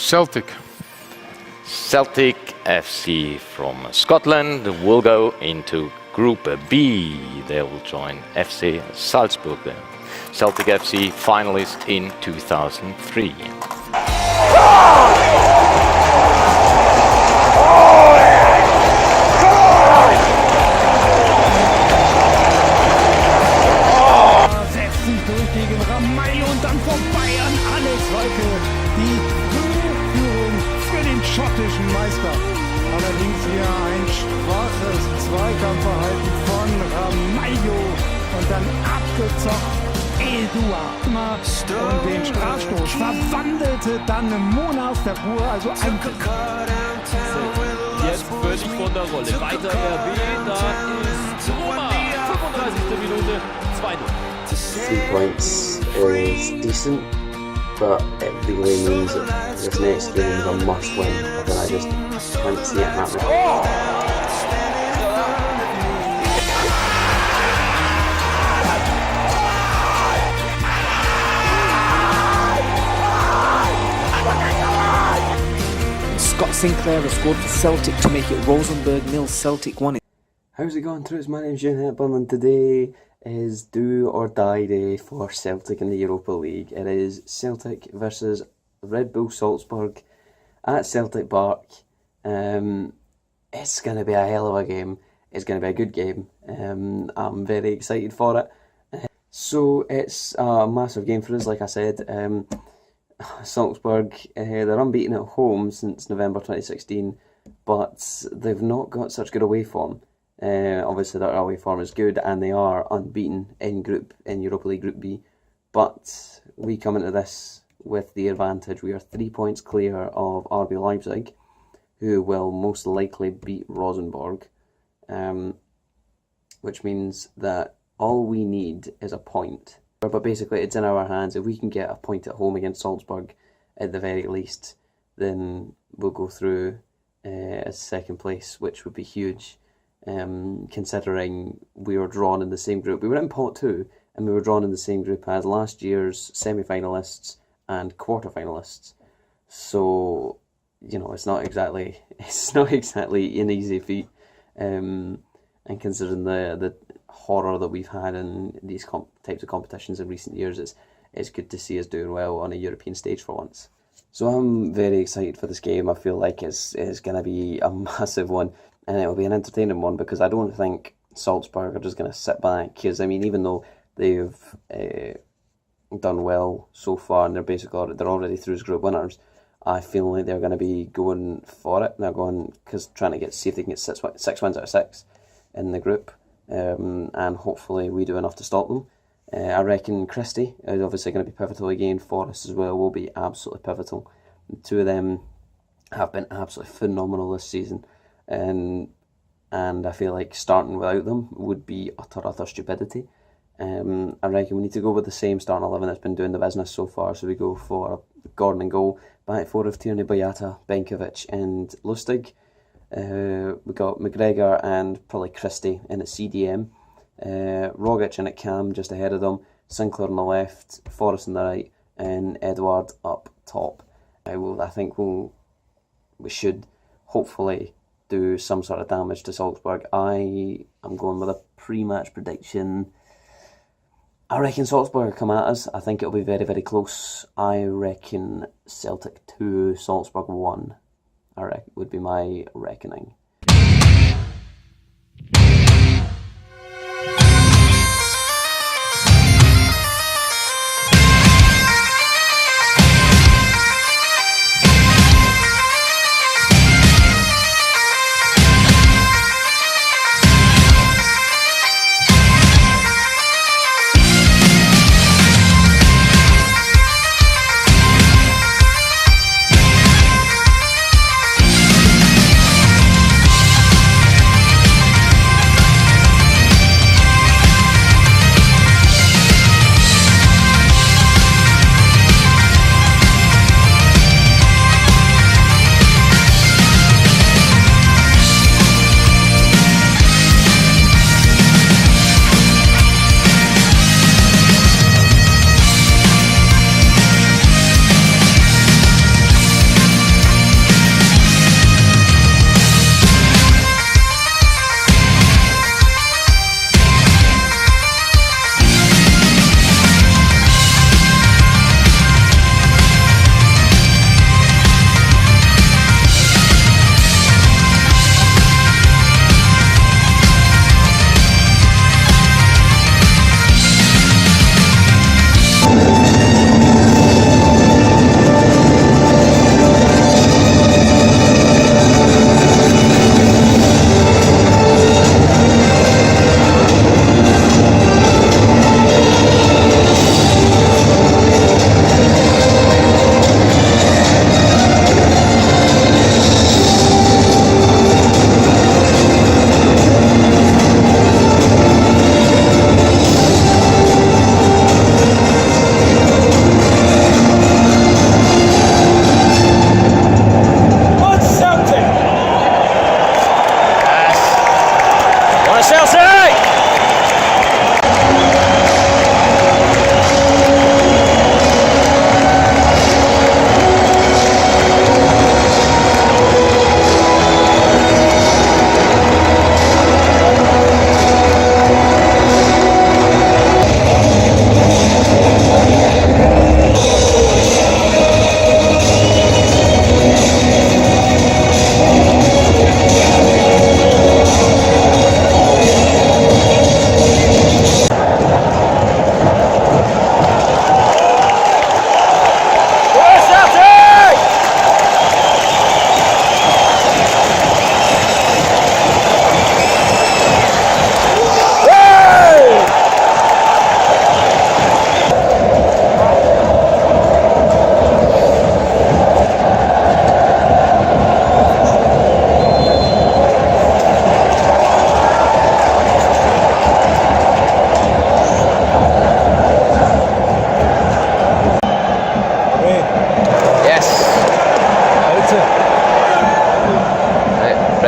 Celtic. Celtic FC from Scotland will go into Group B. They will join FC Salzburg. Celtic FC finalist in 2003. Gegen Ramay und dann vorbei an Alex Walke. Die Führung für den schottischen Meister. Allerdings hier ein schwaches Zweikampfverhalten von Ramayo und dann abgezockt Eduard. Und den Strafstoß verwandelte dann Mona aus der Ruhe. Also ein jetzt völlig von der Rolle. Weiter RB, da ist Roma. 35. Minute, 2-0. 3 points is decent, but it really means that this next game is a must win, and I just can't see it happening. Scott Sinclair has scored for Celtic to make it Rosenborg 0, Celtic 1. How's it going, troops? My name's June Hepburn, and today is do or die day for Celtic in the Europa League. It is Celtic versus Red Bull Salzburg at Celtic Park. It's going to be a hell of a game. It's going to be a good game. I'm very excited for it. So it's a massive game for us, like I said. Salzburg, they're unbeaten at home since November 2016, but they've not got such good away form. Obviously their away form is good and they are unbeaten in Europa League Group B, but we come into this with the advantage. We are 3 points clear of RB Leipzig, who will most likely beat Rosenborg, which means that all we need is a point. But basically it's in our hands. If we can get a point at home against Salzburg at the very least, then we'll go through as second place, which would be huge. Considering we were drawn in the same group. We were in pot 2 and we were drawn in the same group as last year's semi-finalists and quarter-finalists. So, you know, it's not exactly an easy feat. And considering the horror that we've had in these types of competitions in recent years, it's good to see us doing well on a European stage for once. So I'm very excited for this game. I feel like it's going to be a massive one. And it'll be an entertaining one because I don't think Salzburg are just going to sit back. Because, I mean, even though they've done well so far and they're already through as group winners, I feel like they're going to be going for it. They're going trying to see if they can get six wins out of 6 in the group. And hopefully we do enough to stop them. I reckon Christie is obviously going to be pivotal again for us as well. Will be absolutely pivotal. The two of them have been absolutely phenomenal this season. And I feel like starting without them would be utter stupidity. I reckon we need to go with the same starting 11 that's been doing the business so far. So we go for Gordon and goal, back four of Tierney, Boyata, Benkovic and Lustig. We got McGregor and probably Christie in at CDM. Rogic in at Cam just ahead of them. Sinclair on the left, Forrest on the right, and Edward up top. I think we should hopefully do some sort of damage to Salzburg. I am going with a pre-match prediction. I reckon Salzburg come at us. I think it'll be very, very close. I reckon Celtic 2, Salzburg 1. Would be my reckoning.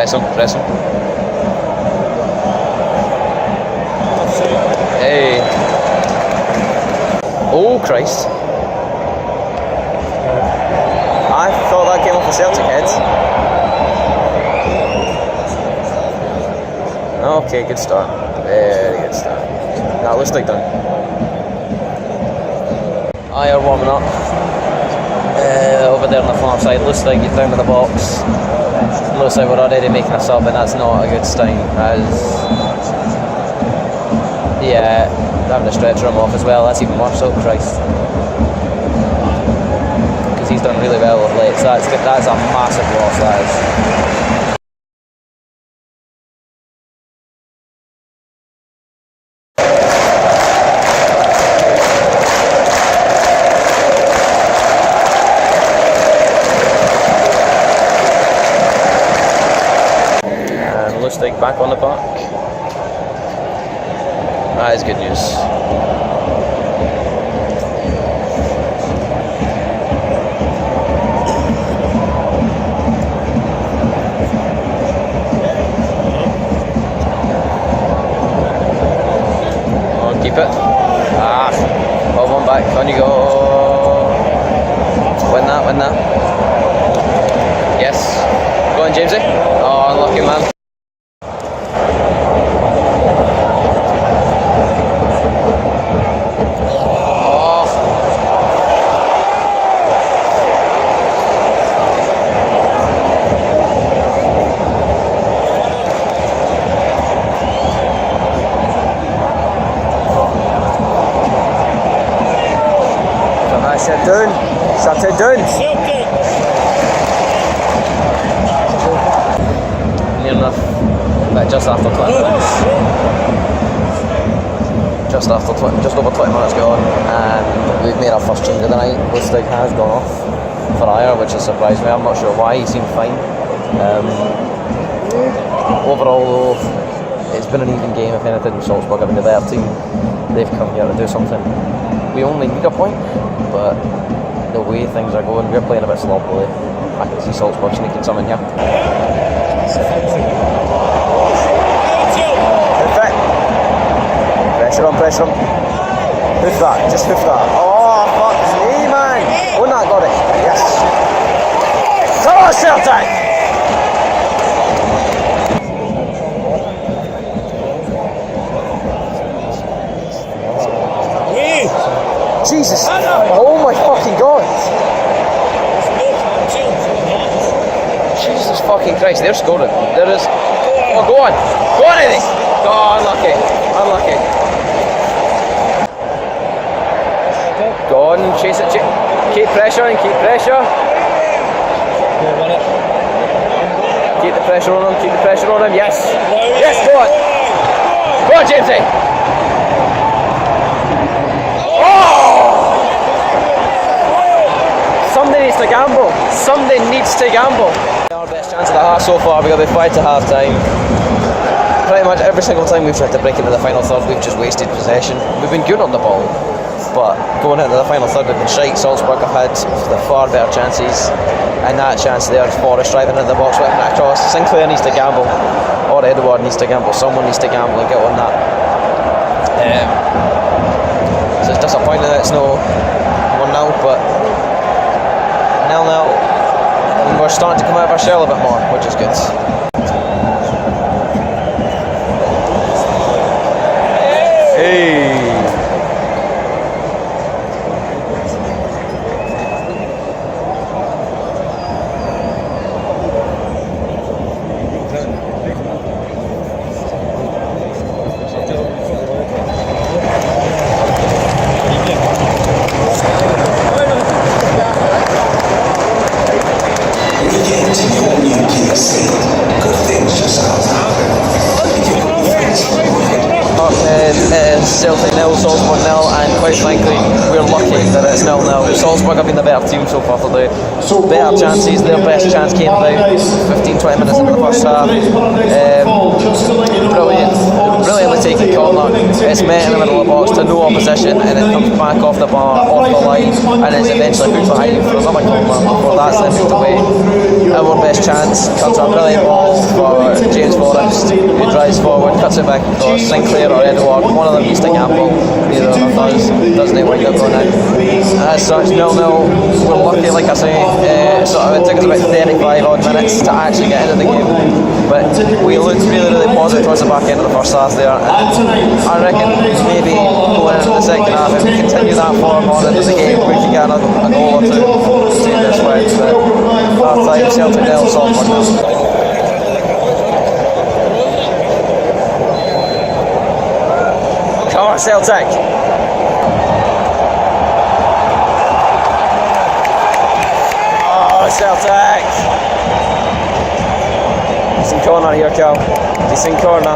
Press him, press him. Hey. Oh, Christ. I thought that came off the Celtic head. Okay, good start. Very good start. That looks like done. Ayer warming up. Over there on the far side. Looks like he's down in the box. Looks like we're already making a sub, and that's not a good sign. Yeah, having to stretcher him off as well. That's even worse. Oh Christ. Because he's done really well of late. So that's a massive loss, that is. Back on the park. That is good news. On, keep it. Well, one back. On you go. Win that, win that. Yes. Go on, Jamesy. Oh, unlucky, man. Shut it down. Near enough. But just after 20 minutes. Just over 20 minutes gone, and we've made our first change of the night. Lustig has gone off for Ayer, which has surprised me. I'm not sure why. He seemed fine. Overall, though, it's been an even game. If anything, Salzburg have been the better team. They've come here to do something. We only need a point, but the way things are going, we're playing a bit sloppily. I can see Salzburg sneaking some in here. Pressure him. Hoof that, just hoof that. Oh, fuck me, man. Oh, no, got it. Yes. Come on, Celtic! Jesus. Oh my fucking God. Jesus fucking Christ, they're scoring. There is. Oh, go on. Go on, Eddie. Oh, unlucky. Go on, chase it. Keep pressure. Keep the pressure on him. Yes. Yes, go on. Go on, Jamesy. Somebody needs to gamble. Our best chance of the half so far. We've got to be 5 to half time. Pretty much every single time we've tried to break into the final third, we've just wasted possession. We've been good on the ball, but going into the final third, we've been shite. Salzburg have had the far better chances, and that chance there, Forrest driving into the box, whipping it across. Sinclair needs to gamble, or Edward needs to gamble. Someone needs to gamble and get on that. So it's disappointing that it's no 1-0, but 0-0. And we're starting to come out of our shell a bit more, which is good. Hey! Get your new gig set. is Celtic 0, Salzburg 0, and quite frankly, we're lucky that it's 0-0. Salzburg have been the better team so far today. Better chances, their best chance came about 15-20 minutes into the first half. Brilliantly taken corner. It's met in the middle of the box to no opposition, and it comes back off the bar, off the line, and is eventually put behind for another corner before that's then moved away. Our best chance comes a brilliant ball for James Forrest, who drives forward, cuts it back across Sinclair or Edward. One of them needs to gamble, neither of them doesn't wind up going in. As such, 0-0, we're lucky, like I say. It took us about 35 odd minutes to actually get into the game, but we looked really positive towards the back end of the first half there, and I reckon maybe going into the second half, if we continue that form on into the game, we can get a goal or two to take this way. But half time, Celtic 0, Salzburg 0. Come on, Celtic! Oh, Celtic! Decent corner here, Cal. Decent corner.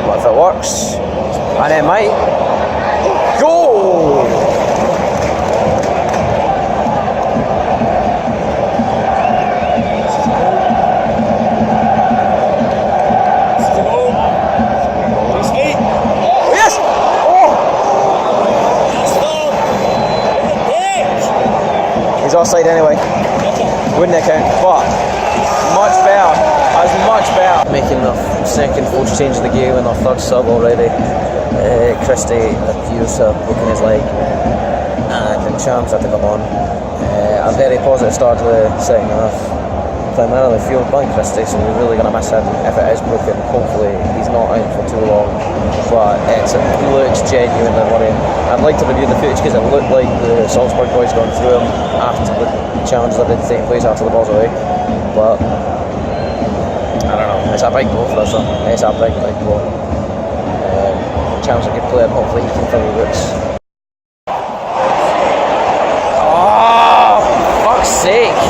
What if it works? And it might. Goal! Yes! Oh! He's offside anyway. Wouldn't it count? But much better. As much better. Making the second full change of the game and the third sub already. Christie appears to have broken his leg, and Champs had to come on. A very positive start to the second half. Primarily fueled by Christie, so we're really going to miss him if it is broken. Hopefully he's not out for too long, but it looks genuinely worrying. I'd like to review the footage because it looked like the Salzburg boys gone through him after the challenges that had taken place after the ball's away, but I don't know, it's a big blow for us. It's a big blow. Champs a good player, and hopefully he can fill the boots. Oh, fuck's sake!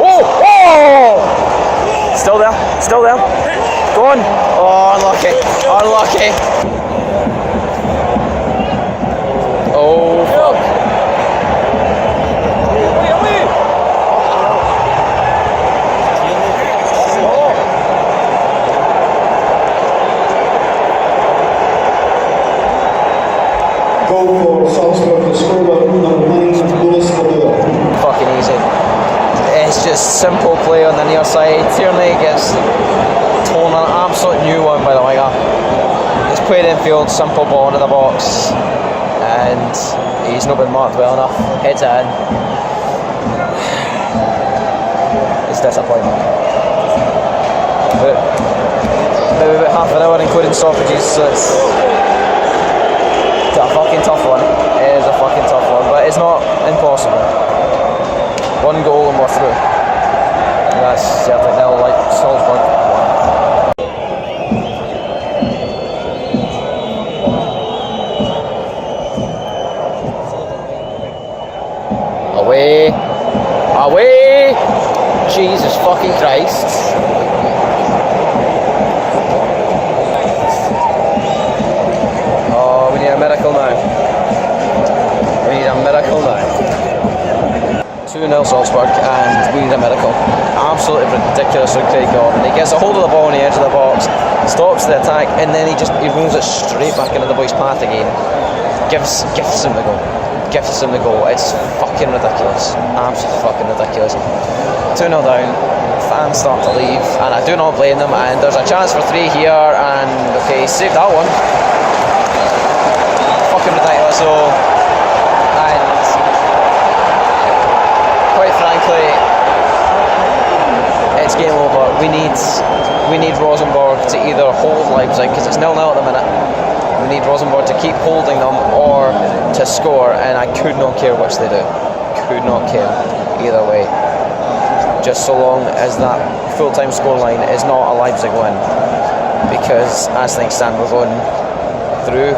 Oh! Still there. Go on. Oh, unlucky. Oh, fuck. Goal for Salzburg, the scorer number 9, Lewis. Fucking easy. It's just simple play on the near side. Tierney gets torn, an absolute new one by the winger. It's played infield, simple ball into the box, and he's not been marked well enough. Heads it in. It's disappointing. But maybe about half an hour including stoppages, so it's a fucking tough one. It is a fucking tough one, but it's not impossible. One goal and we're through. And that's Celtic 0, like Salzburg 1. Away! Jesus fucking Christ. Oh, we need a miracle now. 2-0 Salzburg, and we need a miracle. Absolutely ridiculous from Craig Gordon. He gets a hold of the ball on the edge of the box, stops the attack, and then he rolls it straight back into the boy's path again. Gifts him the goal. It's fucking ridiculous. Absolutely fucking ridiculous. 2-0 down. Fans start to leave, and I do not blame them. And there's a chance for 3 here, and okay, saved that one. Fucking ridiculous. So, and quite frankly, it's game over. We need Rosenborg to either hold Leipzig, because it's 0-0 at the minute. We need Rosenborg to keep holding them or to score, and I could not care which they do. Could not care either way. Just so long as that full-time scoreline is not a Leipzig win, because as things stand, we're going through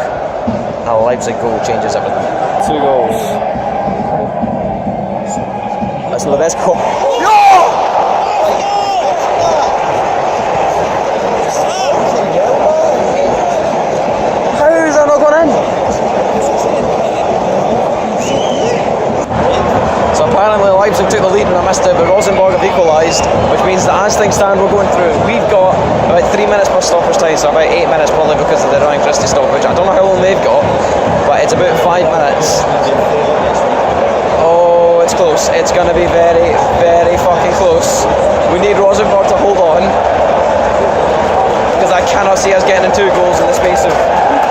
A Leipzig goal changes everything. 2 goals. That's not the best goal. How is that not going in? So apparently Leipzig took the lead when I missed it, but Rosenborg have equalised, which means that as things stand, we're going through. We've got about 3 minutes per stoppage time, so about 8 minutes probably because of the Ryan Christie stoppage. I don't know how long they've got, but it's about 5 minutes. Oh, it's close. It's going to be very, very fucking close. We need Rosenborg to hold on, because I cannot see us getting in 2 goals in the space of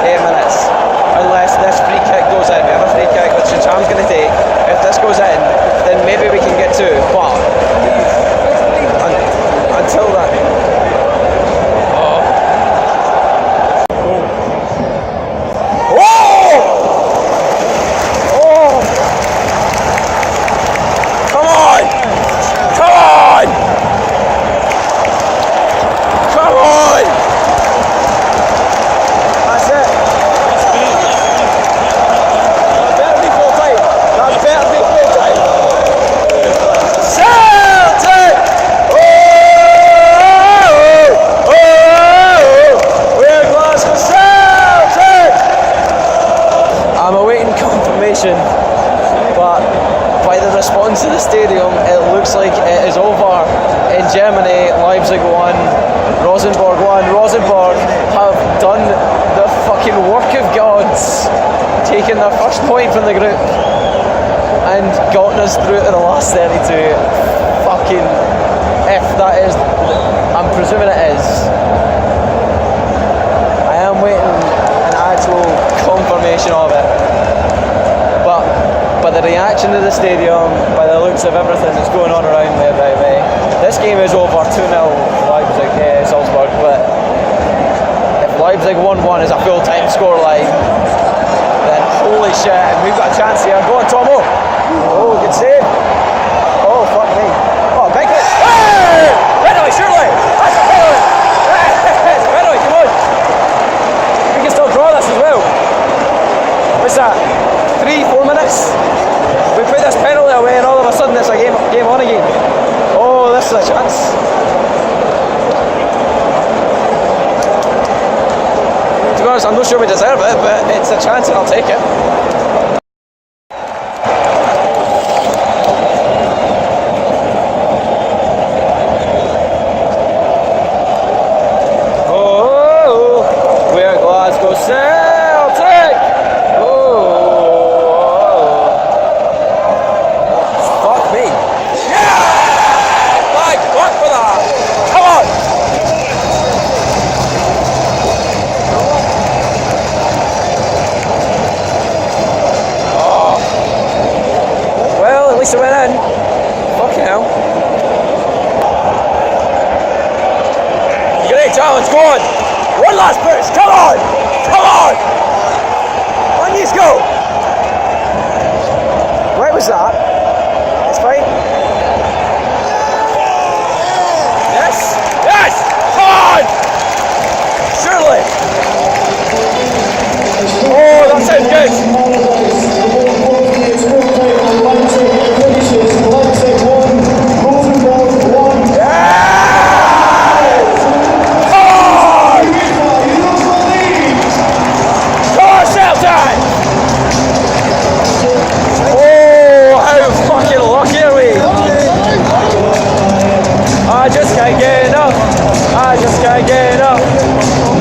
8 minutes. Unless this free kick goes in. We have a free kick which Cham's going to take. If this goes in, then maybe we can get 2. But until that. Oh! Oh! Come on! Come on! Come on! That's it. That better be full time. That better be full time. Celtic! Oh! Oh! We're Glasgow Celtic! I'm awaiting confirmation, but by the response to the stadium, it looks like it is over. In Germany, Leipzig won, Rosenborg won. Rosenborg have done the fucking work of gods, taking their first point from the group and gotten us through to the last 32. Fucking, if that is, I'm presuming it is. I am waiting an actual confirmation of it. But by the reaction to the stadium, by the looks of everything that's going on around me about me, this game is over 2-0 Leipzig, Salzburg, but if Leipzig 1-1 is a full-time scoreline, then holy shit, and we've got a chance here. Go on, Tomo! Oh, good save! Oh, fuck me. Oh, big hit! Hey! Penalty, surely! That's a penalty! It's a penalty, come on! We can still draw this as well. What's that? 3-4 minutes? We put this penalty away and all of a sudden it's a game on again. Oh, this is a chance. To be honest, I'm not sure we deserve it, but it's a chance and I'll take it. Oh, we're Glasgow Celtic! Fuck me. Yeah! My fuck for that! Come on! Oh. Well, at least it went in. Fucking hell. Great challenge, go on! One last push, come on! Come on! On you go! Where was that? It's fine. Yes! Yes! Come on! Surely! Oh, that sounds good! Yes! Come on! Come on, Celtic! Oh, how fucking lucky are we? I just can't get enough. I just can't get enough.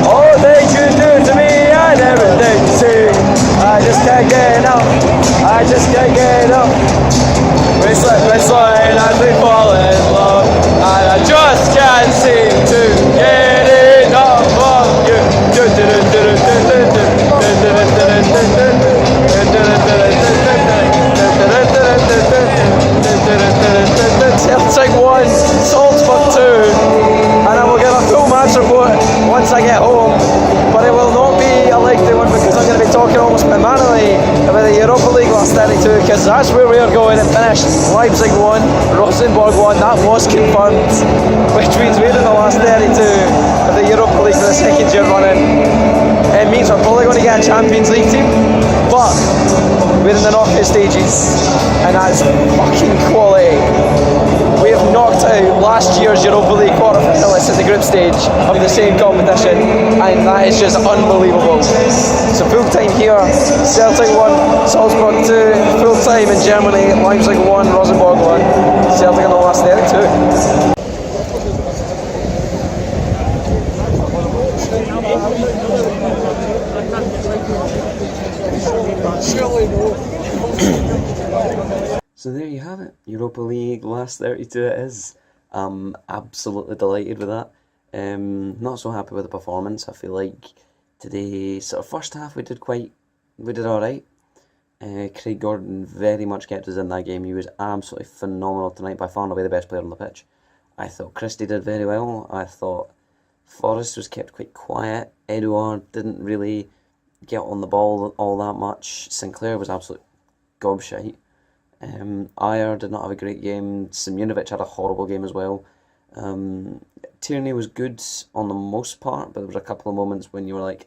All they could do to me, I never did see. I just can't get enough. I just can't get enough. We slip and slide as we fall in love, and I just can't seem to get enough of you. Celtic 1, Salzburg 2, and I will give a full match report once I get home, but it will not be a lengthy one because I'm going to be talking almost primarily about the Europa League last 32 because that's where we are going. It finished Leipzig 1, Rosenborg 1, that was confirmed, which means we're in the last 32 of the Europa League for the second year running. It means we're probably going to get a Champions League team, but we're in the knockout stages, and that's fucking quality. We have knocked out last year's Europa League quarter-finalists at the group stage of the same competition, and that is just unbelievable. So full time here, Celtic 1, Salzburg 2, full time in Germany, Leipzig 1, Rosenborg 1, Celtic in the last 32. So there you have it, Europa League, last 32 it is. I'm absolutely delighted with that. Not so happy with the performance. I feel like today, sort of first half we did alright. Craig Gordon very much kept us in that game. He was absolutely phenomenal tonight, by far and away the best player on the pitch. I thought Christie did very well. I thought Forrest was kept quite quiet. Edouard didn't really get on the ball all that much. Sinclair was absolute gobshite. Ayer did not have a great game. Simunovic had a horrible game as well. Tierney was good on the most part, but there was a couple of moments when you were like,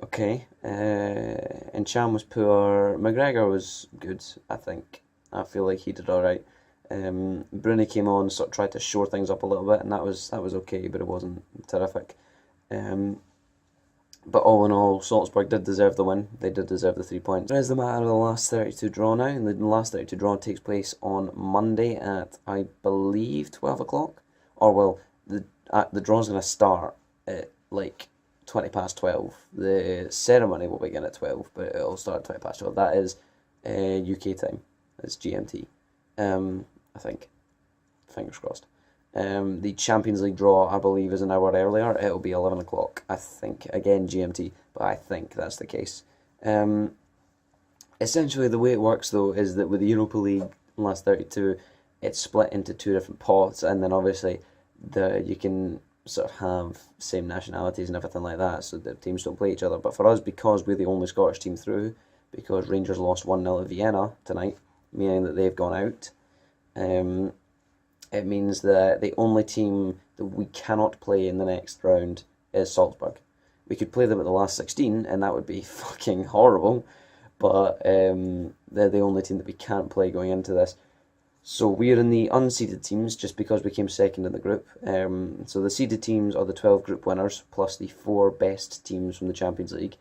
okay. And Cham was poor. McGregor was good, I think. I feel like he did alright. Bruni came on, sort of tried to shore things up a little bit, and that was okay, but it wasn't terrific. But all in all, Salzburg did deserve the win. They did deserve the 3 points. There is the matter of the last 32 draw now, and the last 32 draw takes place on Monday at, I believe, 12 o'clock. Or, well, the draw's going to start at, like, 20 past 12. The ceremony will begin at 12, but it'll start at 20 past 12. That is UK time. It's GMT, I think. Fingers crossed. The Champions League draw, I believe, is an hour earlier. It'll be 11 o'clock, I think. Again, GMT, but I think that's the case. Essentially, the way it works, though, is that with the Europa League last 32, it's split into 2 different pots, and then obviously you can sort of have same nationalities and everything like that, so the teams don't play each other. But for us, because we're the only Scottish team through, because Rangers lost 1-0 at Vienna tonight, meaning that they've gone out, it means that the only team that we cannot play in the next round is Salzburg. We could play them at the last 16, and that would be fucking horrible, but they're the only team that we can't play going into this. So we're in the unseeded teams just because we came second in the group. So the seeded teams are the 12 group winners, plus the 4 best teams from the Champions League.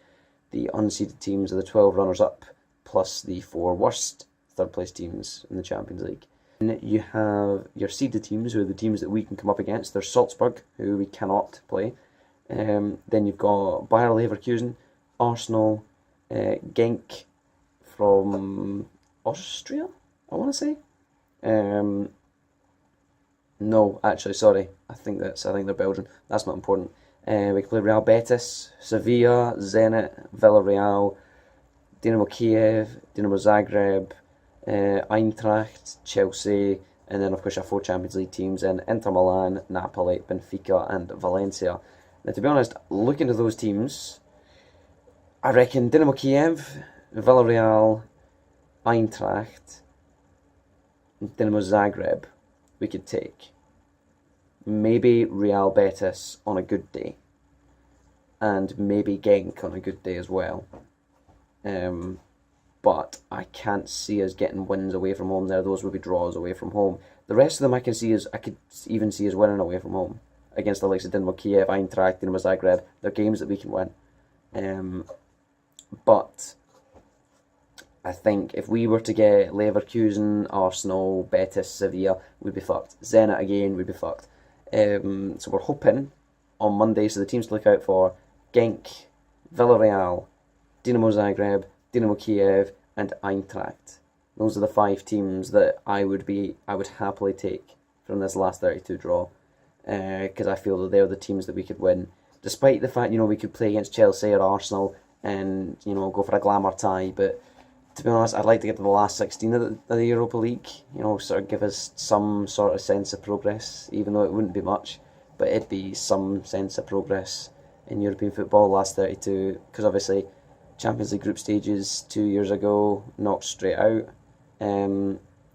The unseeded teams are the 12 runners-up, plus the 4 worst third-place teams in the Champions League. And you have your seeded teams, who are the teams that we can come up against. There's Salzburg, who we cannot play. Then you've got Bayer Leverkusen, Arsenal, Genk from Austria, I want to say. No, actually, sorry. I think they're Belgian. That's not important. We can play Real Betis, Sevilla, Zenit, Villarreal, Dinamo Kiev, Dinamo Zagreb, Eintracht, Chelsea, and then of course our 4 Champions League teams in Inter Milan, Napoli, Benfica and Valencia. Now to be honest, looking at those teams, I reckon Dinamo Kiev, Villarreal, Eintracht, Dinamo Zagreb we could take. Maybe Real Betis on a good day, and maybe Genk on a good day as well. But I can't see us getting wins away from home there. Those would be draws away from home. The rest of them I could even see us winning away from home against the likes of Dinamo Kiev, Eintracht, Dinamo Zagreb. They're games that we can win. But I think if we were to get Leverkusen, Arsenal, Betis, Sevilla, we'd be fucked. Zenit again, we'd be fucked. So we're hoping on Monday, so the teams to look out for: Genk, Villarreal, Dinamo Zagreb, Dinamo Kiev and Eintracht. Those are the 5 teams that I would happily take from this last 32 draw, because I feel that they're the teams that we could win, despite the fact we could play against Chelsea or Arsenal and go for a glamour tie. But to be honest, I'd like to get to the last 16 of the Europa League, sort of give us some sort of sense of progress, even though it wouldn't be much, but it'd be some sense of progress in European football last 32, because obviously Champions League group stages 2 years ago knocked straight out.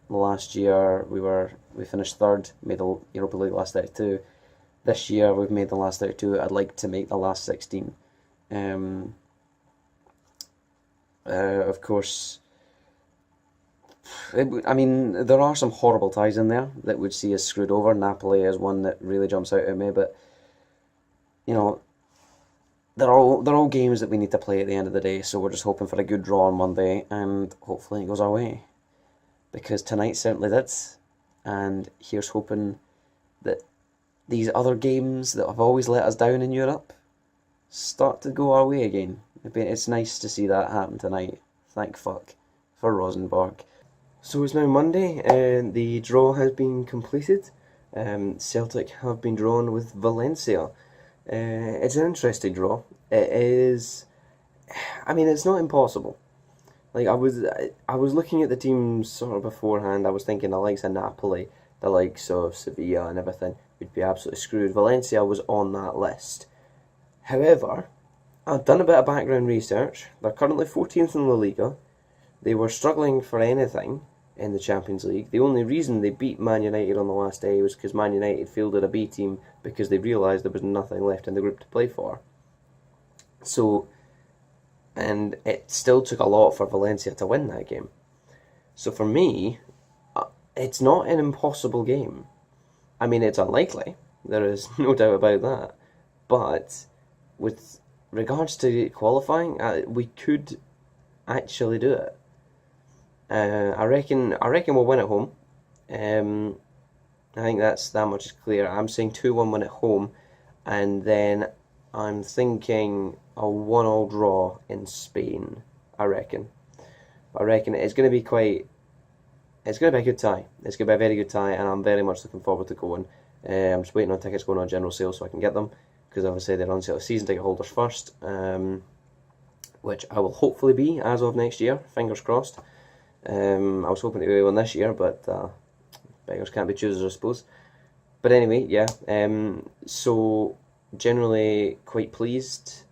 Last year we finished 3rd, made the Europa League last 32. This year we've made the last 32. I'd like to make the last 16. Of course, I mean, there are some horrible ties in there that would see us screwed over. Napoli is one that really jumps out at me, but you know, they're all games that we need to play at the end of the day. So we're just hoping for a good draw on Monday, and hopefully it goes our way, because tonight certainly did. And here's hoping that these other games that have always let us down in Europe start to go our way again. It's nice to see that happen tonight. Thank fuck for Rosenborg. So it's now Monday, and the draw has been completed. Celtic have been drawn with Valencia. It's an interesting draw. It is. I mean, it's not impossible. Like I was looking at the teams sort of beforehand. I was thinking the likes of Napoli, the likes of Sevilla, and everything would be absolutely screwed. Valencia was on that list. However, I've done a bit of background research. They're currently 14th in La Liga. They were struggling for anything in the Champions League. The only reason they beat Man United on the last day was because Man United fielded a B team because they realised there was nothing left in the group to play for. So, and it still took a lot for Valencia to win that game. So for me, it's not an impossible game. I mean, it's unlikely. There is no doubt about that. But with regards to qualifying, we could actually do it. I reckon we'll win at home. I think that much is clear. I'm saying 2-1 win at home, and then I'm thinking a 1-1 draw in Spain. I reckon it's going to be quite. It's going to be a good tie. It's going to be a very good tie, and I'm very much looking forward to going. I'm just waiting on tickets going on general sale so I can get them, because obviously they're on sale to season ticket holders first, which I will hopefully be as of next year. Fingers crossed. I was hoping to be one this year, but beggars can't be choosers, I suppose. But anyway, yeah. So generally quite pleased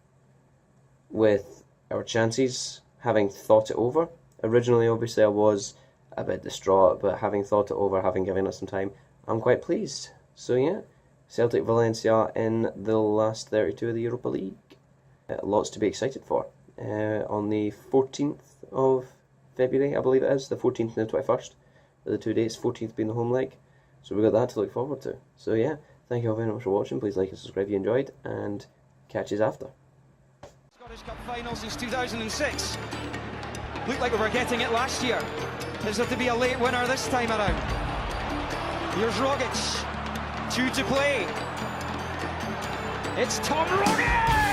with our chances, having thought it over. Originally, obviously, I was a bit distraught, but having thought it over, having given it some time, I'm quite pleased. So yeah, Celtic Valencia in the last 32 of the Europa League. Lots to be excited for. On the 14th of February, I believe it is, the 14th and the 21st, are the 2 dates, 14th being the home leg. So we've got that to look forward to. So yeah, thank you all very much for watching. Please like and subscribe if you enjoyed, and catch you after. Scottish Cup final since 2006. Looked like we were getting it last year. Is there to be a late winner this time around? Here's Rogic. 2 to play. It's Tom Rogic!